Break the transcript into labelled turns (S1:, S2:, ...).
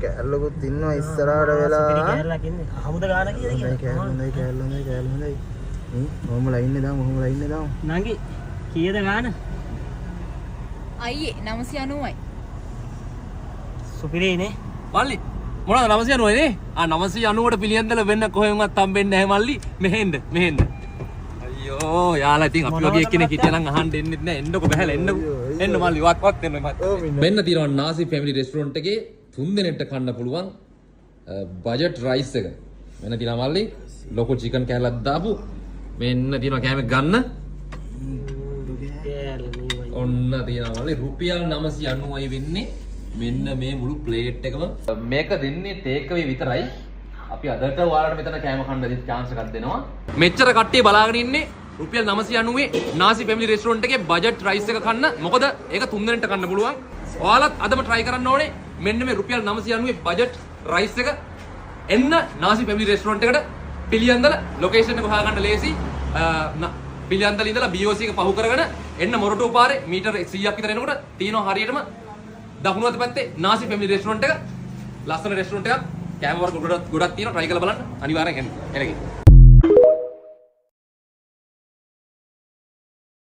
S1: කැලලකුත් ඉන්නවා ඉස්සරහට වෙලා.
S2: කැලලක් ඉන්නේ. අහමුද ගාන කීයද කියලා.
S1: කැලලයි. මොහොම ලයින්නේ දාමු.
S2: නංගි කීයද ගාන?
S3: අයියේ 990යි.
S2: සුපිරිනේ.
S4: මල්ලි මොනවද 990 නේ? 990ට පිළියන්දල වෙන්න කොහෙන්වත් හම්බෙන්නේ නැහැ මල්ලි. මෙහෙන්න. අයියෝ යාලා ඉතින් අපි වගේ එක්කෙනෙක් හිටියනම් අහන්න එන්නෙත් නැහැ. එන්නකො බහැලා එන්න මල්ලි වත් එන්න මත්. මෙන්න තියෙනවා නාසි ෆැමිලි රෙස්ටොරන්ට් එකේ 3 දිනෙකට කන්න පුළුවන් බජට් රයිස් එක. මෙන්න තියෙනවා මල්ලි ලොකු චිකන් කෑල්ලක් දාපු. මෙන්න තියෙනවා කෑමක් ගන්න. ඔන්න තියෙනවා මල්ලි රුපියල් 990යි වෙන්නේ. මෙන්න මේ මුළු ප්ලේට් එකම මේක දෙන්නේ ටේක් අවේ විතරයි. අපි අදට ඔයාලට මෙතන කෑම කන්න දෙන්න chance එකක් දෙනවා. මෙච්චර කට්ටිය බලාගෙන ඉන්නේ රුපියල් 990 නාසි ෆැමිලි රෙස්ටොරන්ට් එකේ බජට් රයිස් එක කන්න. මොකද ඒක 3 දිනකට කන්න පුළුවන්. ඔයාලත් අදම try කරන්න ඕනේ. මෙන්න මේ රුපියල් 990 බජට් රයිස් එක එන්න නාසි ෆැමිලි රෙස්ටොරන්ට් එකට පිළියන්දල ලොකේෂන් එක හොයාගන්න ලේසි. පිළියන්දල ඉඳලා BOC එක පහු කරගෙන එන්න මොරටුව පාරේ මීටර් 100ක් විතර එනකොට තියෙනවා හරියටම දකුණු අත පැත්තේ නාසි ෆැමිලි රෙස්ටොරන්ට් එක. ලස්සන රෙස්ටොරන්ට් එකක්. කෑම වර්ග ගොඩක් තියෙනවා. try කරලා බලන්න. අනිවාර්යෙන් එන්න.